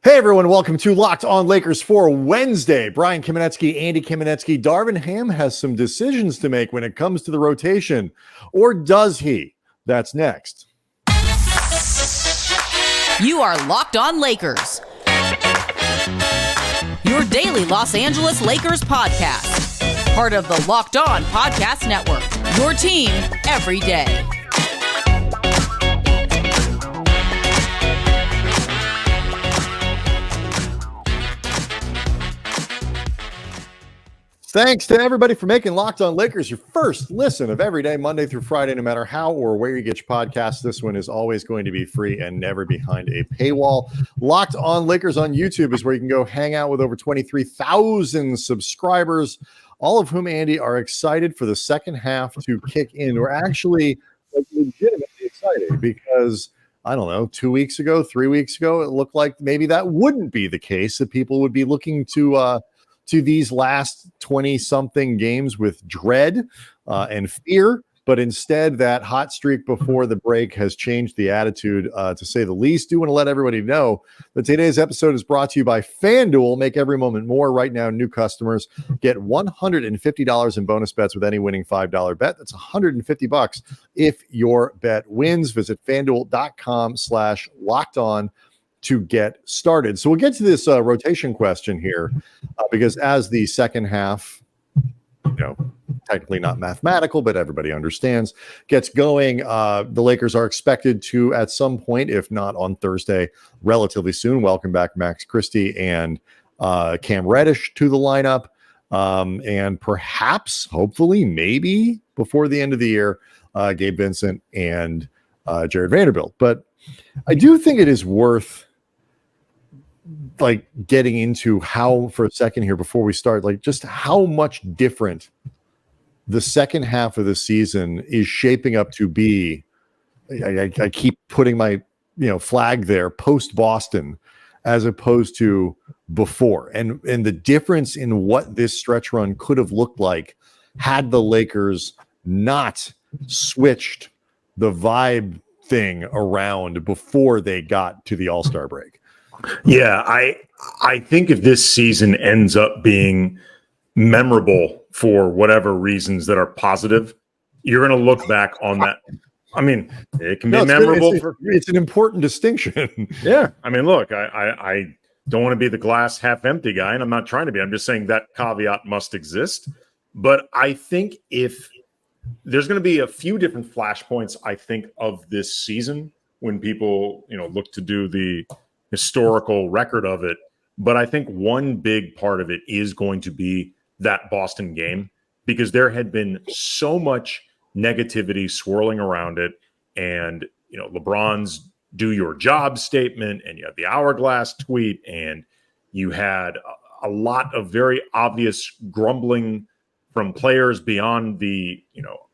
Hey everyone, welcome to Locked On Lakers for Wednesday. Brian Kamenetsky, Andy Kamenetsky. Darvin Ham has some decisions to make when it comes to the rotation. Or does he? That's next. You are Locked On Lakers, your daily Los Angeles Lakers podcast. Part of the Locked On Podcast Network, your team every day. Thanks to everybody for making Locked On Lakers your first listen of every day, Monday through Friday, no matter how or where you get your podcasts. This one is always going to be free and never behind a paywall. Locked On Lakers on YouTube is where you can go hang out with over 23,000 subscribers, all of whom, Andy, are excited for the second half to kick in. We're actually legitimately excited because, I don't know, 2 weeks ago, 3 weeks ago, it looked like maybe that wouldn't be the case, that people would be looking to these last 20-something games with dread and fear. But instead, that hot streak before the break has changed the attitude, to say the least. Do want to let everybody know that today's episode is brought to you by FanDuel. Make every moment more. Right now, new customers get $150 in bonus bets with any winning $5 bet. That's $150 if your bet wins. Visit FanDuel.com/lockedon to get started. So we'll get to this rotation question here because as the second half, technically not mathematical, but everybody understands, gets going, the Lakers are expected to, at some point, if not on Thursday, relatively soon, welcome back Max Christie and Cam Reddish to the lineup. And perhaps, hopefully, maybe before the end of the year, Gabe, Vincent, and Jared Vanderbilt. But I do think it is worth getting into how, for a second here before we start, just how much different the second half of the season is shaping up to be. I keep putting my flag there, post Boston as opposed to before, and the difference in what this stretch run could have looked like had the Lakers not switched the vibe thing around before they got to the All-Star break. Yeah, I think if this season ends up being memorable for whatever reasons that are positive, you're going to look back on that. I mean, it can be memorable. It's an important distinction. Yeah. I mean, look, I don't want to be the glass half empty guy, and I'm not trying to be. I'm just saying that caveat must exist. But I think if there's going to be a few different flashpoints, I think, of this season when people, look to do the historical record of it. But I think one big part of it is going to be that Boston game, because there had been so much negativity swirling around it. And, LeBron's "do your job" statement, and you had the hourglass tweet, and you had a lot of very obvious grumbling from players beyond the,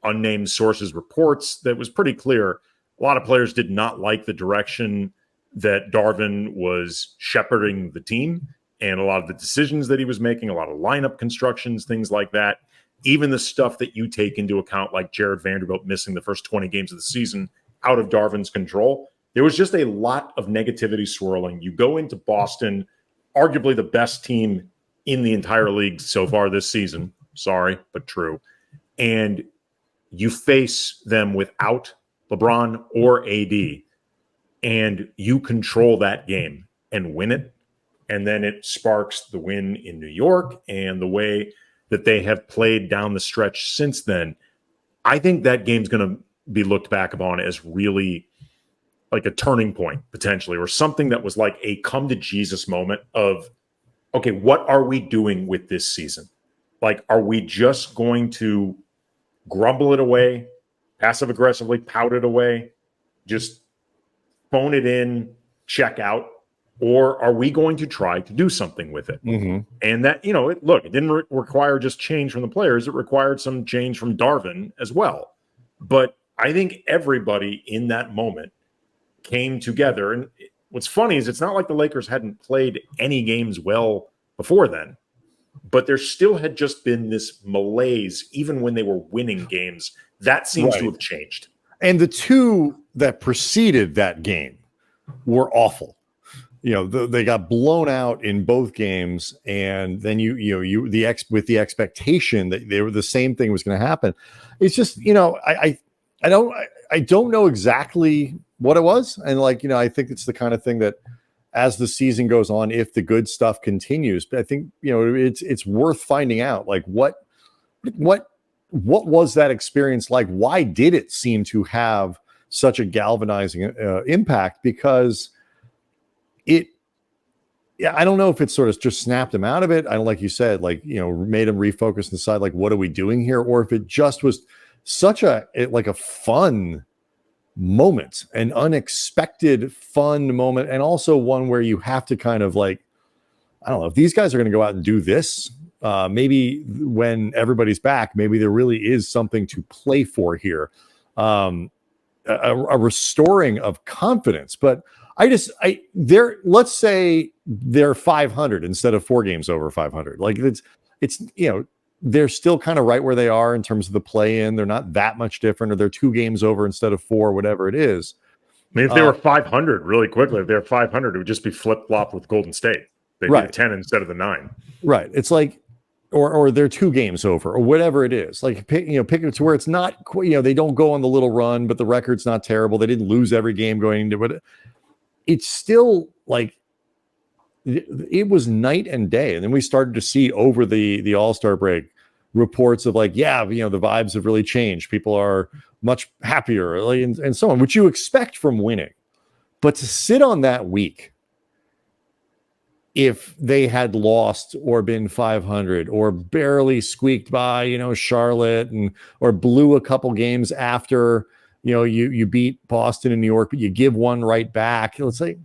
unnamed sources reports. That was pretty clear. A lot of players did not like the direction that Darvin was shepherding the team, and a lot of the decisions that he was making, a lot of lineup constructions, things like that. Even the stuff that you take into account, like Jared Vanderbilt missing the first 20 games of the season, out of Darvin's control. There was just a lot of negativity swirling. You go into Boston, arguably the best team in the entire league so far this season. Sorry, but true. And you face them without LeBron or AD, and you control that game and win it. And then it sparks the win in New York and the way that they have played down the stretch since then. I think that game's going to be looked back upon as really like a turning point, potentially, or something that was like a come to Jesus moment of, okay, what are we doing with this season? Like, are we just going to grumble it away, passive aggressively pout it away, just phone it in, check out, or are we going to try to do something with it? Mm-hmm. And that, it didn't require just change from the players. It required some change from Darvin as well. But I think everybody in that moment came together. And what's funny is it's not like the Lakers hadn't played any games well before then, but there still had just been this malaise, even when they were winning games. That seems to have changed. And the two that preceded that game were awful. they got blown out in both games, and then with the expectation that the same thing was going to happen. It's just, I don't know exactly what it was, and I think it's the kind of thing that as the season goes on, if the good stuff continues, but I think it's worth finding out what was that experience like? Why did it seem to have such a galvanizing impact? Because I don't know if it sort of just snapped him out of it. I don't, like you said, made him refocus and decide, what are we doing here? Or if it just was such a fun moment, an unexpected fun moment. And also one where you have to kind of I don't know if these guys are going to go out and do this. Maybe when everybody's back, maybe there really is something to play for here. A restoring of confidence, but let's say they're 500 instead of 4 games over 500. It's they're still kind of right where they are in terms of the play-in. They're not that much different, or they're 2 games over instead of 4, whatever it is. I mean, if they were 500 really quickly, if they're 500, it would just be flip-flop with Golden State. They'd be the 10 instead of the 9. Right. It's or they're 2 games over, or whatever it is. Pick it to where it's not, they don't go on the little run, but the record's not terrible. They didn't lose every game going into it. It's still it was night and day. And then we started to see over the All-Star break reports of the vibes have really changed. People are much happier and so on, which you expect from winning. But to sit on that week, if they had lost or been 500 or barely squeaked by, Charlotte or blew a couple games after, you beat Boston and New York, but you give one right back, let's say,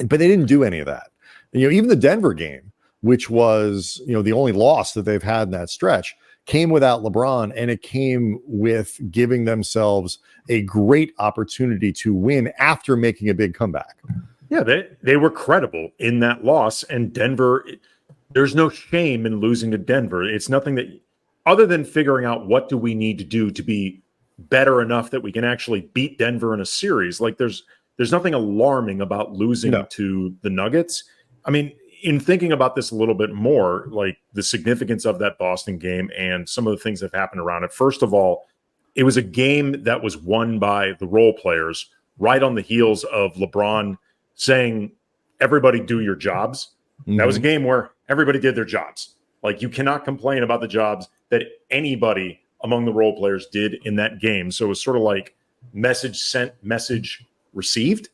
but they didn't do any of that. Even the Denver game, which was, the only loss that they've had in that stretch, came without LeBron, and it came with giving themselves a great opportunity to win after making a big comeback. Yeah, they were credible in that loss, and Denver, there's no shame in losing to Denver. It's nothing that, other than figuring out what do we need to do to be better enough that we can actually beat Denver in a series. There's nothing alarming about losing to the Nuggets. I mean, in thinking about this a little bit more, the significance of that Boston game and some of the things that have happened around it. First of all, it was a game that was won by the role players right on the heels of LeBron saying, everybody do your jobs. Mm-hmm. That was a game where everybody did their jobs. You cannot complain about the jobs that anybody among the role players did in that game. So it was sort of message sent, message received.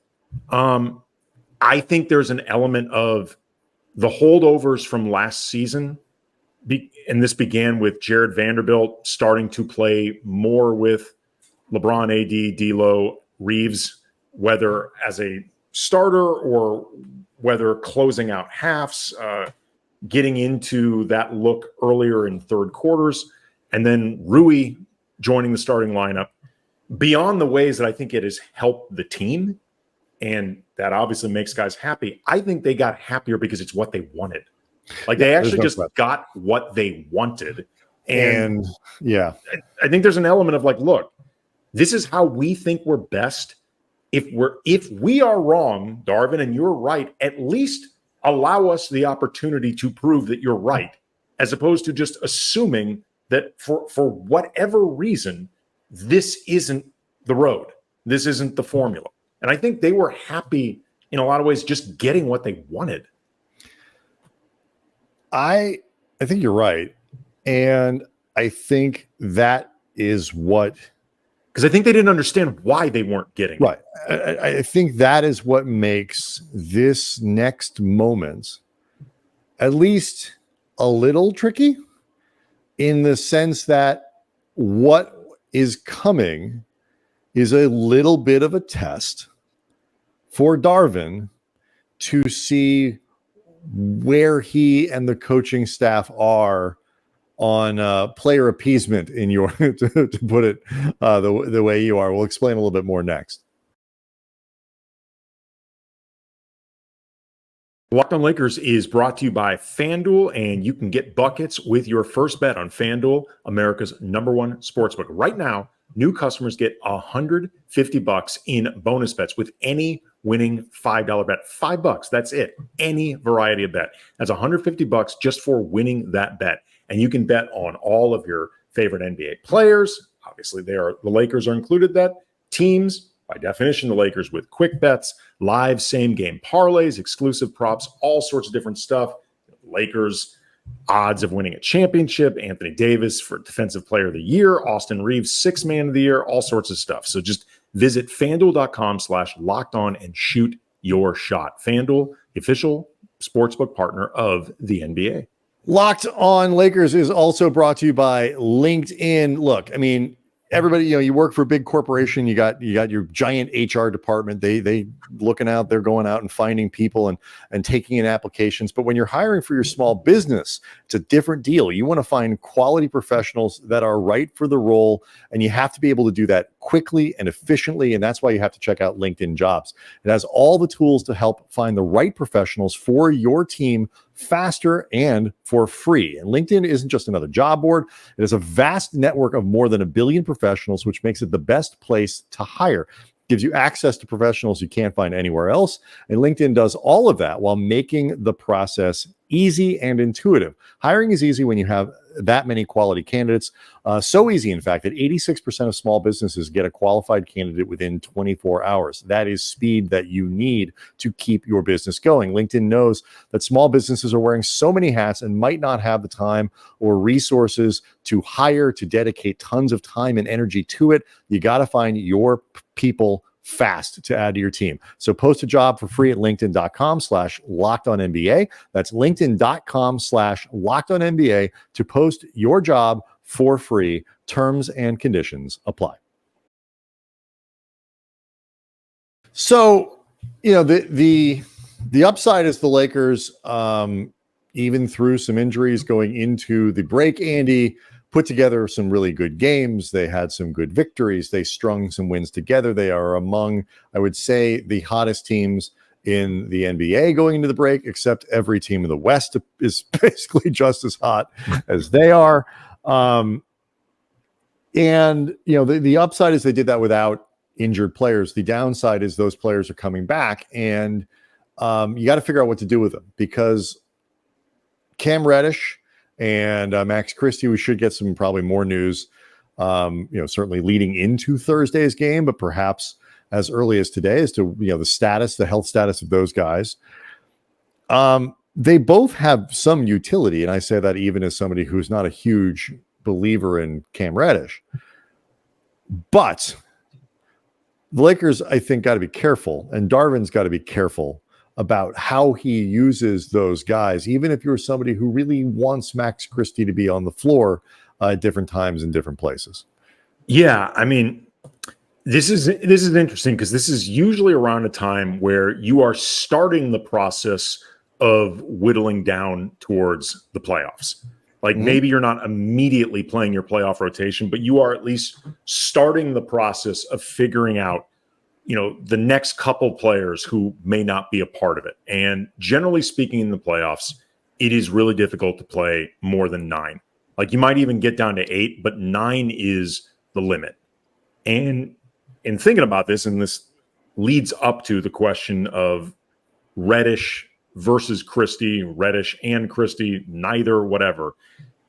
I think there's an element of the holdovers from last season, and this began with Jared Vanderbilt starting to play more with LeBron, AD, D'Lo, Reeves, whether as a starter or whether closing out halves, getting into that look earlier in third quarters, and then Rui joining the starting lineup. Beyond the ways that I think it has helped the team, and that obviously makes guys happy, I think they got happier because it's what they wanted. They actually just got what they wanted. And I think there's an element of look, this is how we think we're best. If we are wrong, Darvin, and you're right, at least allow us the opportunity to prove that you're right, as opposed to just assuming that for whatever reason, this isn't the road. This isn't the formula. And I think they were happy in a lot of ways just getting what they wanted. I think you're right. And I think that is what... Because I think they didn't understand why they weren't getting it. Right. I think that is what makes this next moment at least a little tricky, in the sense that what is coming is a little bit of a test for Darvin to see where he and the coaching staff are on player appeasement, in your to put it the way you are. We'll explain a little bit more next. Locked On Lakers is brought to you by FanDuel, and you can get buckets with your first bet on FanDuel, America's #1 sportsbook. Right now, new customers get $150 in bonus bets with any winning $5 bet. $5, that's it. Any variety of bet. That's $150 just for winning that bet. And you can bet on all of your favorite NBA players. Obviously, the Lakers are included. That teams, by definition, the Lakers with quick bets, live same game parlays, exclusive props, all sorts of different stuff. Lakers odds of winning a championship, Anthony Davis for Defensive Player of the Year, Austin Reeves, Sixth Man of the Year, all sorts of stuff. So just visit FanDuel.com/lockedon and shoot your shot. FanDuel, the official sportsbook partner of the NBA. Locked On Lakers is also brought to you by LinkedIn. Look, I mean, everybody, you work for a big corporation, you got your giant HR department. They looking out, they're going out and finding people and taking in applications. But when you're hiring for your small business, it's a different deal. You want to find quality professionals that are right for the role, and you have to be able to do that quickly and efficiently. And that's why you have to check out LinkedIn Jobs. It has all the tools to help find the right professionals for your team faster and for free. And LinkedIn isn't just another job board. It is a vast network of more than 1 billion professionals, which makes it the best place to hire. It gives you access to professionals you can't find anywhere else. And LinkedIn does all of that while making the process easy and intuitive. Hiring is easy when you have that many quality candidates. So easy, in fact, that 86% of small businesses get a qualified candidate within 24 hours. That is speed that you need to keep your business going. LinkedIn knows that small businesses are wearing so many hats and might not have the time or resources to hire, to dedicate tons of time and energy to it. You got to find your people fast to add to your team. So post a job for free at linkedin.com/lockedonnba. That's linkedin.com/lockedonnba to post your job for free. Terms and conditions apply. So, the upside is the Lakers, even through some injuries going into the break, Andy, put together some really good games. They had some good victories. They strung some wins together. They are among, I would say, the hottest teams in the NBA going into the break, except every team in the West is basically just as hot as they are. And, the upside is they did that without injured players. The downside is those players are coming back, and you got to figure out what to do with them, because Cam Reddish and Max Christie, we should get some probably more news, certainly leading into Thursday's game, but perhaps as early as today as to, the health status of those guys. They both have some utility, and I say that even as somebody who's not a huge believer in Cam Reddish. But the Lakers, I think, got to be careful, and Darvin's got to be careful about how he uses those guys, even if you're somebody who really wants Max Christie to be on the floor at different times in different places. Yeah, I mean, this is interesting, because this is usually around a time where you are starting the process of whittling down towards the playoffs. Like, maybe you're not immediately playing your playoff rotation, but you are at least starting the process of figuring out, the next couple players who may not be a part of it. And generally speaking, in the playoffs, it is really difficult to play more than 9. Like, you might even get down to 8, but 9 is the limit. And in thinking about this, and this leads up to the question of Reddish versus Christie, Reddish and Christie, neither, whatever.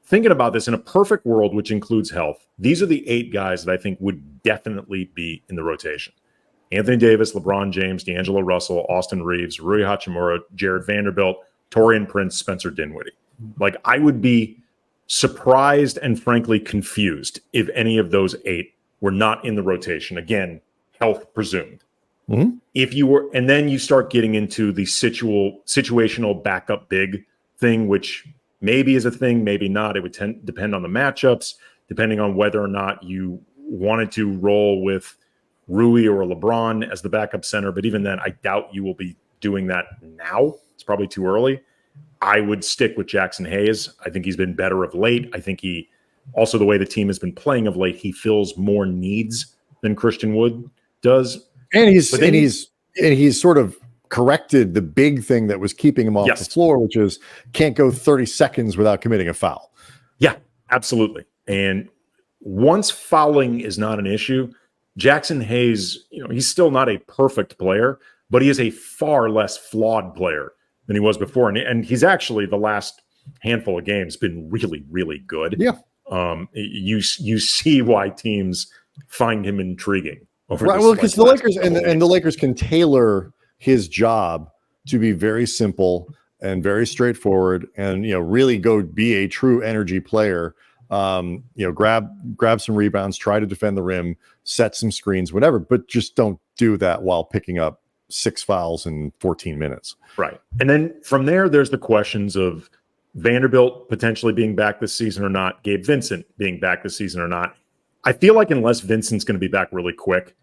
Thinking about this, in a perfect world, which includes health, these are the 8 guys that I think would definitely be in the rotation. Anthony Davis, LeBron James, D'Angelo Russell, Austin Reeves, Rui Hachimura, Jared Vanderbilt, Taurean Prince, Spencer Dinwiddie. Like, I would be surprised and frankly confused if any of those 8 were not in the rotation. Again, health presumed. If you were, and then you start getting into the situational backup big thing, which maybe is a thing, maybe not. It would depend on the matchups, depending on whether or not you wanted to roll with Rui or LeBron as the backup center. But even then, I doubt you will be doing that now. It's probably too early. I would stick with Jackson Hayes. I think he's been better of late. I think he also, the way the team has been playing of late, he fills more needs than Christian Wood does. And he's sort of corrected the big thing that was keeping him off the floor, which is can't go 30 seconds without committing a foul. Yeah, absolutely. And once fouling is not an issue, Jackson Hayes, he's still not a perfect player, but he is a far less flawed player than he was before. And he's actually the last handful of games been really, really good. Yeah. You see why teams find him intriguing. Right. Well, because the Lakers and the Lakers can tailor his job to be very simple and very straightforward, and really go be a true energy player. Grab some rebounds, try to defend the rim, set some screens, whatever, but just don't do that while picking up 6 fouls in 14 minutes. Right. And then from there's the questions of Vanderbilt potentially being back this season or not, Gabe Vincent being back this season or not. I feel like unless Vincent's going to be back really quick,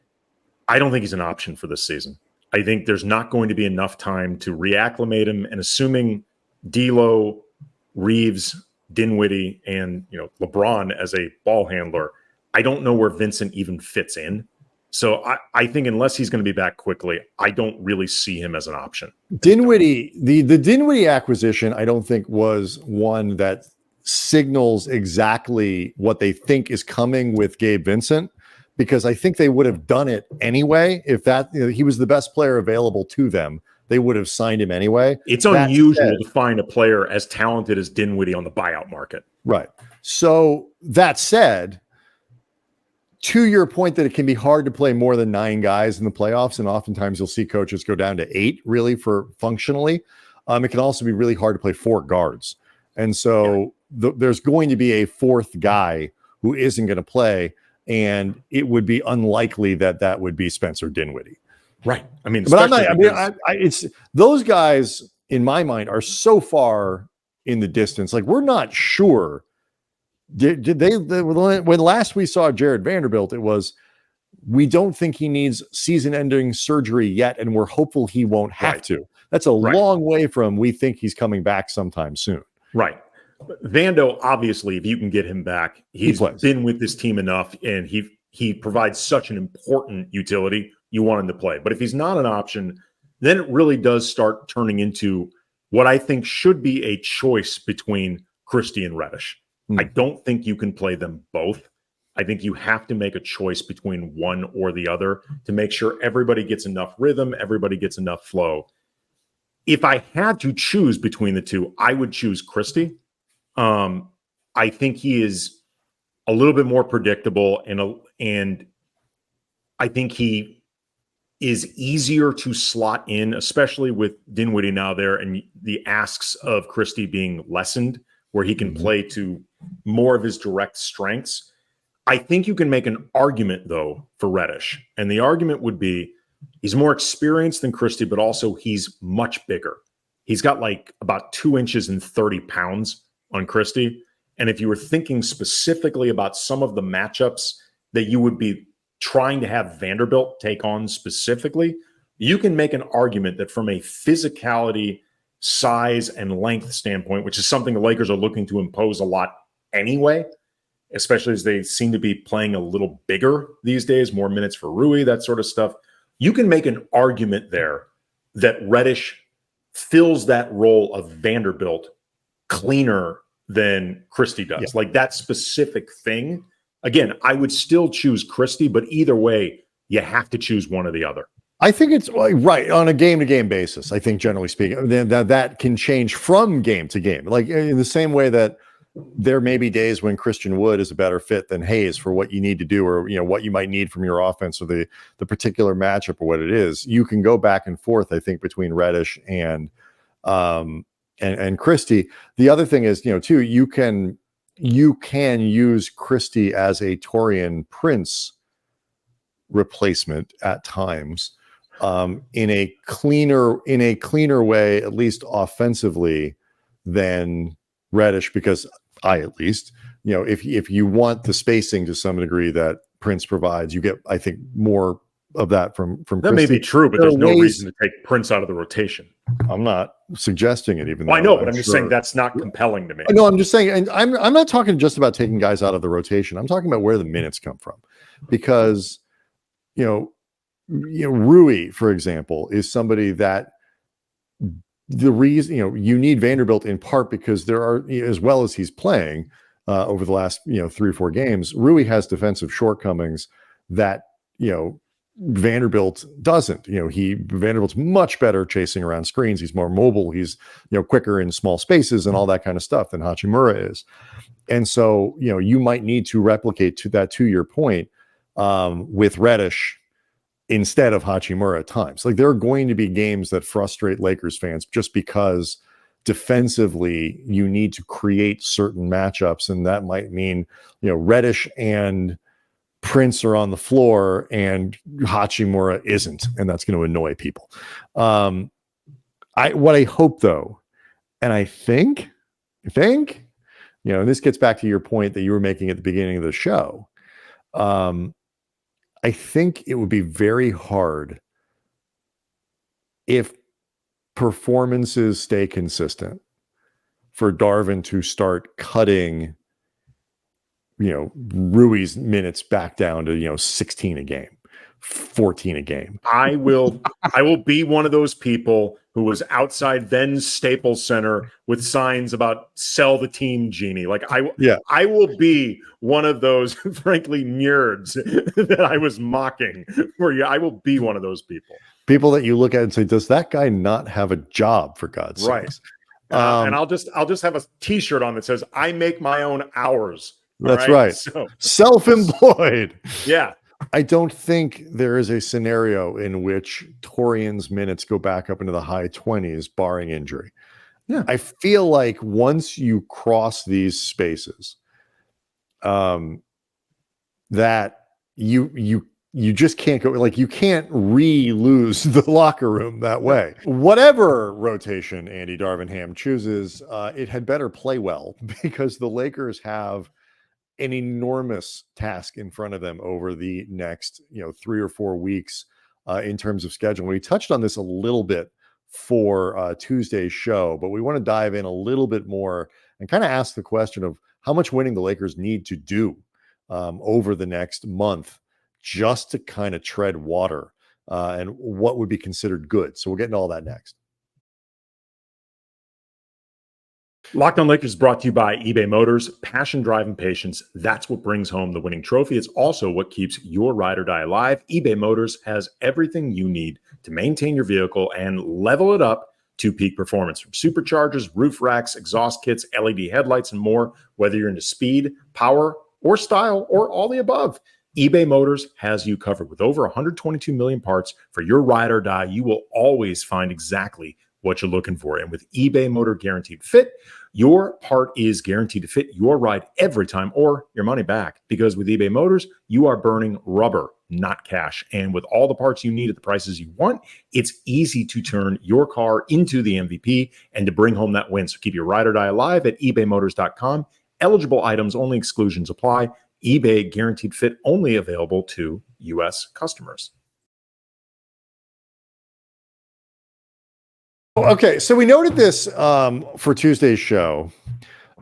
I don't think he's an option for this season. I think there's not going to be enough time to reacclimate him, and assuming D'Lo, Reeves, Dinwiddie, and LeBron as a ball handler, I don't know where Vincent even fits in. So I think unless he's going to be back quickly, I don't really see him as an option. Dinwiddie, the Dinwiddie acquisition, I don't think was one that signals exactly what they think is coming with Gabe Vincent, because I think they would have done it anyway. If he was the best player available to them, they would have signed him anyway. It's unusual to find a player as talented as Dinwiddie on the buyout market. Right. So that said, to your point that it can be hard to play more than 9 guys in the playoffs, and oftentimes you'll see coaches go down to 8 really for functionally. It can also be really hard to play 4 guards. And so there's going to be a 4th guy who isn't going to play, and it would be unlikely that would be Spencer Dinwiddie. Right. I mean, but it's those guys in my mind are so far in the distance. Like, we're not sure. Did they when last we saw Jared Vanderbilt, it was, we don't think he needs season-ending surgery yet, and we're hopeful he won't have to. That's a long way from we think he's coming back sometime soon. Right. Vando, obviously, if you can get him back, he's been with this team enough, and he provides such an important utility. You want him to play. But if he's not an option, then it really does start turning into what I think should be a choice between Christie and Reddish. I don't think you can play them both. I think you have to make a choice between one or the other to make sure everybody gets enough rhythm, everybody gets enough flow. If I had to choose between the two, I would choose Christie. I think he is a little bit more predictable, and I think he is easier to slot in, especially with Dinwiddie now there and the asks of Christie being lessened, where he can play to more of his direct strengths. I think you can make an argument, though, for Reddish. And the argument would be he's more experienced than Christie, but also he's much bigger. He's got like about 2 inches and 30 pounds on Christie. And if you were thinking specifically about some of the matchups that you would be trying to have Vanderbilt take on specifically, you can make an argument that from a physicality, size, and length standpoint, which is something the Lakers are looking to impose a lot anyway, especially as they seem to be playing a little bigger these days, more minutes for Rui, that sort of stuff. You can make an argument there that Reddish fills that role of Vanderbilt cleaner than Christie does. Yeah. Like that specific thing. Again, I would still choose Christie, but either way, you have to choose one or the other. I think it's right on a game-to-game basis. I think, generally speaking, that can change from game to game. Like in the same way that there may be days when Christian Wood is a better fit than Hayes for what you need to do, or what you might need from your offense, or the particular matchup, or what it is. You can go back and forth, I think, between Reddish and Christie. The other thing is, too, you can use Christie as a Taurean Prince replacement at times. In a cleaner way, at least offensively, than Reddish, because at least, if you want the spacing to some degree that Prince provides, you get, I think, more of that from that Christie. may be true, but there's no reason to take Prince out of the rotation. I'm not suggesting it, even though I know, but I'm just saying that's not compelling to me. No, I'm just saying, and I'm not talking just about taking guys out of the rotation. I'm talking about where the minutes come from, because Rui, for example, is somebody that the reason you need Vanderbilt in part because there are, as well as he's playing, over the last 3 or 4 games. Rui has defensive shortcomings that Vanderbilt doesn't. Vanderbilt's much better chasing around screens. He's more mobile. He's quicker in small spaces and all that kind of stuff than Hachimura is. And so you might need to replicate to your point with Reddish instead of Hachimura at times. Like, there are going to be games that frustrate Lakers fans just because defensively you need to create certain matchups, and that might mean Reddish and Prince are on the floor and Hachimura isn't, and that's going to annoy people. What I hope though, and I think, and this gets back to your point that you were making at the beginning of the show. I think it would be very hard if performances stay consistent for Darvin to start cutting Rui's minutes back down to 16 a game, 14 a game. I will be one of those people who was outside then Staples Center with signs about "sell the team, Genie." Like, I will be one of those, frankly, nerds that I was mocking. I will be one of those people that you look at and say, does that guy not have a job, for God's sakes? And I'll just have a T-shirt on that says, "I make my own hours." That's right. So, self-employed. Yeah. I don't think there is a scenario in which Torian's minutes go back up into the high 20s, barring injury. Yeah. I feel like once you cross these spaces, that you just can't go, like, you can't lose the locker room that way. Whatever rotation Andy Darvin Ham chooses, it had better play well, because the Lakers have an enormous task in front of them over the next 3 or 4 weeks in terms of schedule. We touched on this a little bit for Tuesday's show, but we want to dive in a little bit more and kind of ask the question of how much winning the Lakers need to do over the next month just to kind of tread water and what would be considered good. So we'll get into all that next. Locked on Lakers is brought to you by eBay Motors. Passion, drive, and patience. That's what brings home the winning trophy. It's also what keeps your ride or die alive. eBay Motors has everything you need to maintain your vehicle and level it up to peak performance. From superchargers, roof racks, exhaust kits, LED headlights, and more. Whether you're into speed, power, or style, or all the above, eBay Motors has you covered. With over 122 million parts for your ride or die, you will always find exactly what you're looking for. And with eBay Motor Guaranteed Fit, your part is guaranteed to fit your ride every time, or your money back. Because with eBay Motors, you are burning rubber, not cash. And with all the parts you need at the prices you want, it's easy to turn your car into the MVP and to bring home that win. So keep your ride or die alive at ebaymotors.com. Eligible items only, exclusions apply. eBay Guaranteed Fit only available to U.S. customers. Okay, so we noted this for Tuesday's show.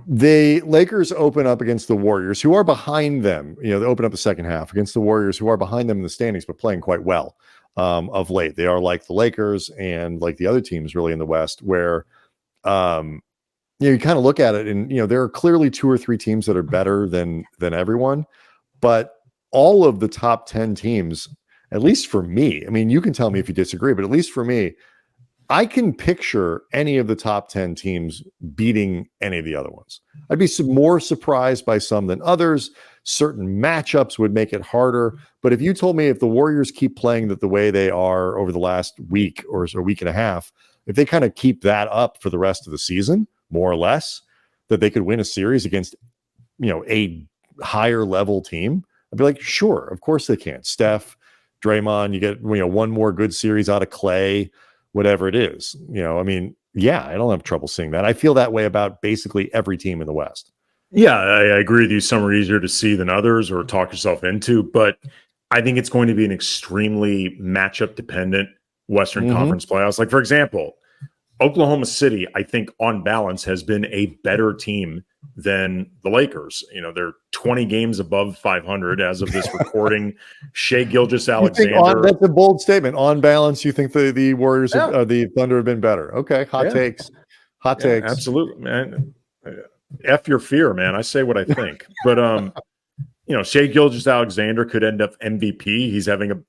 The Lakers open up against the Warriors, who are behind them. They open up the second half against the Warriors, who are behind them in the standings, but playing quite well of late. They are like the Lakers and like the other teams really in the West, where you kind of look at it and there are clearly 2 or 3 teams that are better than everyone, but all of the top 10 teams, at least for me, I mean, you can tell me if you disagree, but at least for me, I can picture any of the top 10 teams beating any of the other ones. I'd be more surprised by some than others. Certain matchups would make it harder. But if you told me if the Warriors keep playing the way they are over the last week or a week and a half, if they kind of keep that up for the rest of the season, more or less, that they could win a series against, a higher level team, I'd be like, sure, of course they can. Steph, Draymond, you get, one more good series out of Clay, whatever it is, I mean, yeah, I don't have trouble seeing that. I feel that way about basically every team in the West. Yeah, I agree with you. Some are easier to see than others or talk yourself into, but I think it's going to be an extremely matchup dependent Western Conference playoffs. Like, for example, Oklahoma City, I think on balance has been a better team than the Lakers. They're 20 games above 500 as of this recording. Shai Gilgeous-Alexander. That's a bold statement. On balance, you think the Warriors, the Thunder have been better. Okay, hot takes. Absolutely, man. F your fear, man. I say what I think. But Shai Gilgeous-Alexander could end up MVP. He's having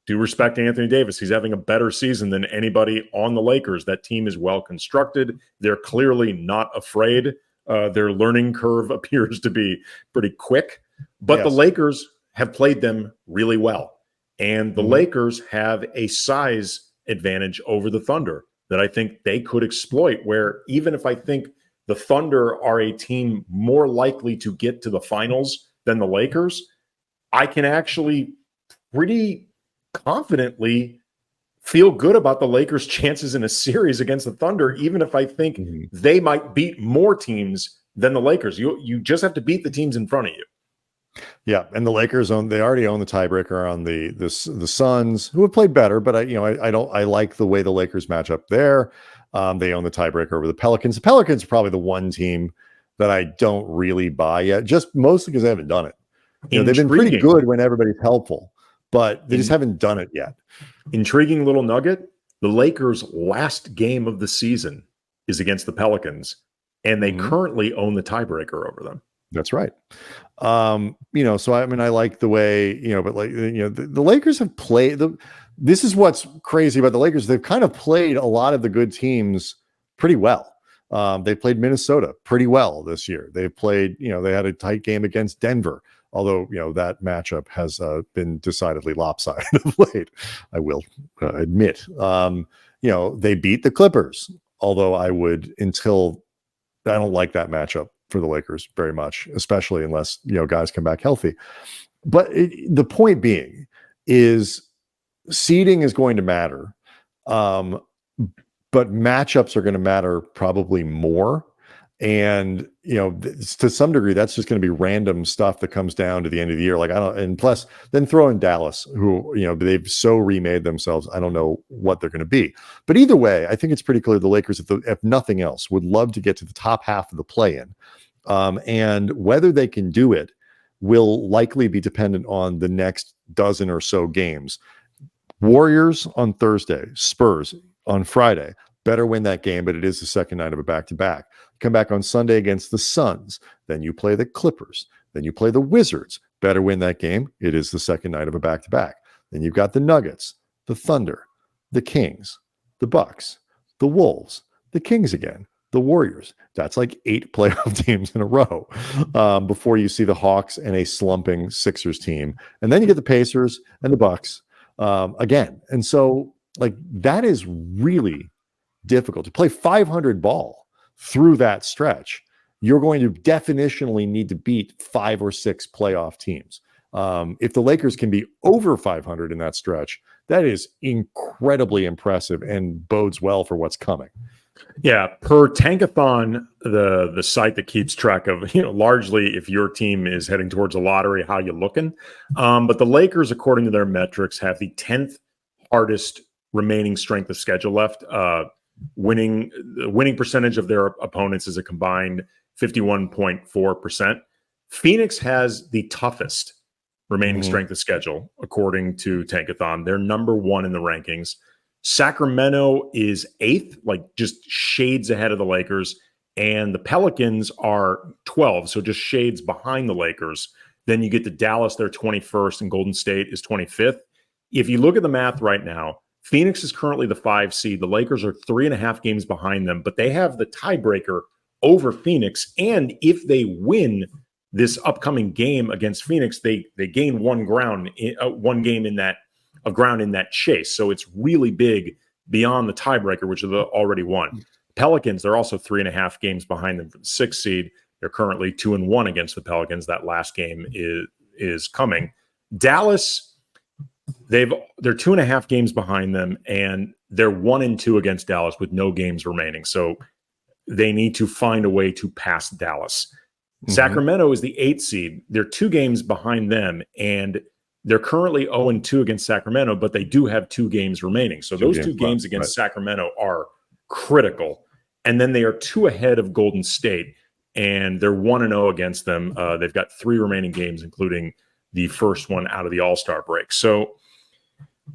due respect to Anthony Davis, he's having a better season than anybody on the Lakers. That team is well constructed. They're clearly not afraid. Their learning curve appears to be pretty quick. But the Lakers have played them really well. And the Lakers have a size advantage over the Thunder that I think they could exploit, where even if I think the Thunder are a team more likely to get to the finals than the Lakers, I can actually pretty confidently feel good about the Lakers' chances in a series against the Thunder, even if I think they might beat more teams than the Lakers. You just have to beat the teams in front of you. Yeah, and the Lakers already own the tiebreaker on the Suns, who have played better, but I like the way the Lakers match up there. They own the tiebreaker over the Pelicans. The Pelicans are probably the one team that I don't really buy yet, just mostly because they haven't done it. They've been pretty good when everybody's helpful, but they just haven't done it yet. Intriguing little nugget. The Lakers' last game of the season is against the Pelicans, and they currently own the tiebreaker over them. That's right. So I like the way, the Lakers have played this is what's crazy about the Lakers. They've kind of played a lot of the good teams pretty well. They played Minnesota pretty well this year. They've played, they had a tight game against Denver, although, that matchup has been decidedly lopsided of late, I will admit. They beat the Clippers, although I don't like that matchup for the Lakers very much, especially unless, guys come back healthy. But the point being is seeding is going to matter. But matchups are going to matter probably more. And, to some degree, that's just going to be random stuff that comes down to the end of the year. And plus then throw in Dallas, who, they've so remade themselves. I don't know what they're going to be, but either way, I think it's pretty clear the Lakers, if nothing else, would love to get to the top half of the play-in. And whether they can do it will likely be dependent on the next dozen or so games. Warriors on Thursday, Spurs on Friday. Better win that game, but it is the second night of a back-to-back. Come back on Sunday against the Suns. Then you play the Clippers. Then you play the Wizards. Better win that game. It is the second night of a back-to-back. Then you've got the Nuggets, the Thunder, the Kings, the Bucks, the Wolves, the Kings again, the Warriors. That's like 8 playoff teams in a row before you see the Hawks and a slumping Sixers team. And then you get the Pacers and the Bucks again. And so that is really difficult to play 500 ball through that stretch. You're going to definitionally need to beat 5 or 6 playoff teams. If the Lakers can be over 500 in that stretch, that is incredibly impressive and bodes well for what's coming. Yeah, per Tankathon, the site that keeps track of, largely if your team is heading towards a lottery, how you looking. But the Lakers, according to their metrics, have the 10th hardest remaining strength of schedule left. The winning percentage of their opponents is a combined 51.4%. Phoenix has the toughest remaining strength of schedule, according to Tankathon. They're number 1 in the rankings. Sacramento is 8th, just shades ahead of the Lakers. And the Pelicans are 12, so just shades behind the Lakers. Then you get to Dallas, they're 21st, and Golden State is 25th. If you look at the math right now, Phoenix is currently the 5 seed. The Lakers are 3.5 games behind them, but they have the tiebreaker over Phoenix. And if they win this upcoming game against Phoenix, they gain one game in that of ground in that chase. So it's really big beyond the tiebreaker, which is already won. Pelicans, they're also 3.5 games behind them for the 6th seed. They're currently 2-1 against the Pelicans. That last game is coming. Dallas, they're 2.5 games behind them, and they're 1-2 against Dallas with no games remaining. So they need to find a way to pass Dallas. Sacramento is the 8th seed. They're 2 games behind them, and they're currently 0-2 against Sacramento, but they do have 2 games remaining. So those 2 games against Sacramento are critical. And then they are 2 ahead of Golden State, and they're 1-0 against them. They've got 3 remaining games, including the first one out of the All-Star break. So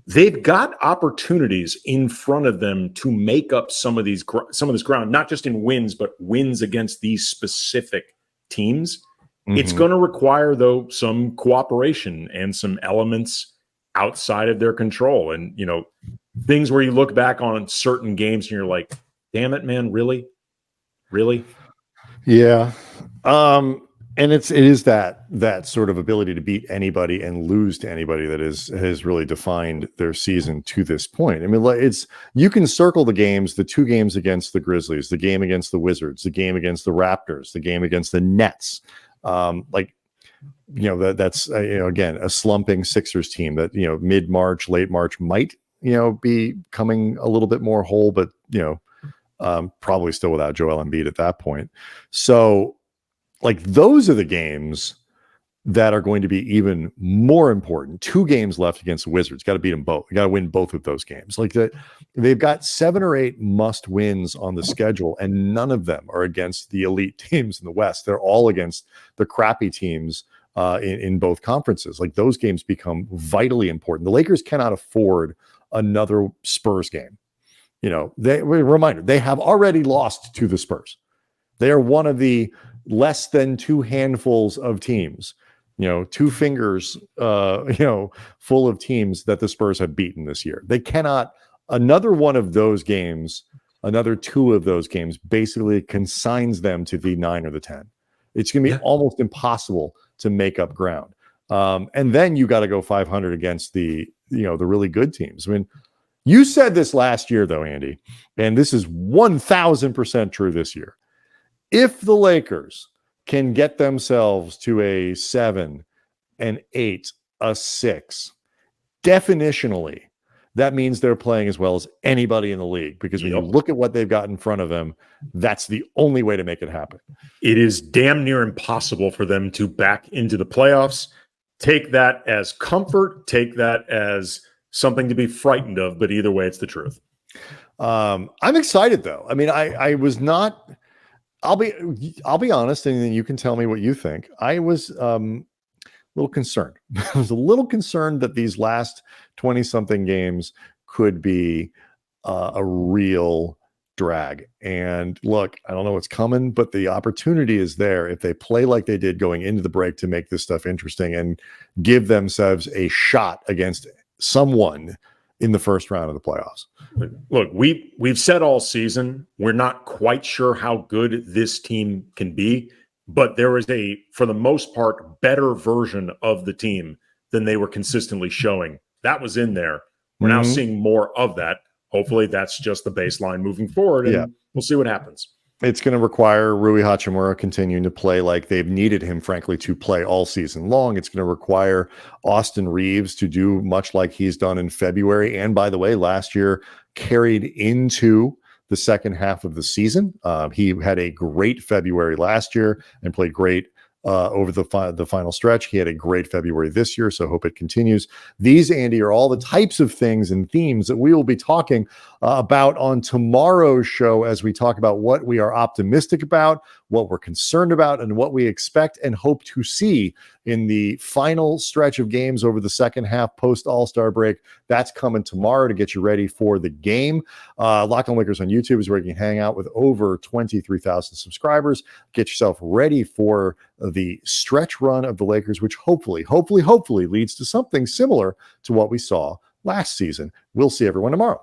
they've got opportunities in front of them to make up some of this ground, not just in wins, but wins against these specific teams. It's going to require, though, some cooperation and some elements outside of their control. And, things where you look back on certain games and you're like, damn it, man, really? Yeah. And it is that sort of ability to beat anybody and lose to anybody that has really defined their season to this point. I mean, you can circle the games, the 2 games against the Grizzlies, the game against the Wizards, the game against the Raptors, the game against the Nets. That's again, a slumping Sixers team that, mid-March, late March might, be coming a little bit more whole, but, probably still without Joel Embiid at that point. So, those are the games that are going to be even more important. 2 games left against the Wizards. Got to beat them both. You got to win both of those games. They've got 7 or 8 must wins on the schedule, and none of them are against the elite teams in the West. They're all against the crappy teams in both conferences. Those games become vitally important. The Lakers cannot afford another Spurs game. Reminder, they have already lost to the Spurs. They are one of the less than 2 handfuls of teams, 2 fingers, full of teams that the Spurs have beaten this year. They cannot, another one of those games, another 2 of those games basically consigns them to the 9 or the 10. It's going to be almost impossible to make up ground. And then you got to go 500 against the really good teams. I mean, you said this last year though, Andy, and this is 1000% true this year. If the Lakers can get themselves to a 7, an 8, a 6, definitionally, that means they're playing as well as anybody in the league, because when you look at what they've got in front of them, that's the only way to make it happen. It is damn near impossible for them to back into the playoffs. Take that as comfort, take that as something to be frightened of, but either way, it's the truth. I'm excited though. I mean, I was not. I'll be honest, and then you can tell me what you think. I was a little concerned. I was a little concerned that these last 20-something games could be a real drag. And look, I don't know what's coming, but the opportunity is there if they play like they did going into the break to make this stuff interesting and give themselves a shot against someone in the first round of the playoffs. Look, we've said all season, we're not quite sure how good this team can be, but there is for the most part, better version of the team than they were consistently showing. That was in there. We're now seeing more of that. Hopefully that's just the baseline moving forward, and we'll see what happens. It's going to require Rui Hachimura continuing to play like they've needed him, frankly, to play all season long. It's going to require Austin Reeves to do much like he's done in February. And by the way, last year carried into the second half of the season. He had a great February last year and played great over the final stretch. He had a great February this year, so hope it continues. These, Andy, are all the types of things and themes that we will be talking about on tomorrow's show as we talk about what we are optimistic about, what we're concerned about, and what we expect and hope to see in the final stretch of games over the second half post All-Star break. That's coming tomorrow to get you ready for the game. Locked On Lakers on YouTube is where you can hang out with over 23,000 subscribers. Get yourself ready for the stretch run of the Lakers, which hopefully leads to something similar to what we saw last season. We'll see everyone tomorrow.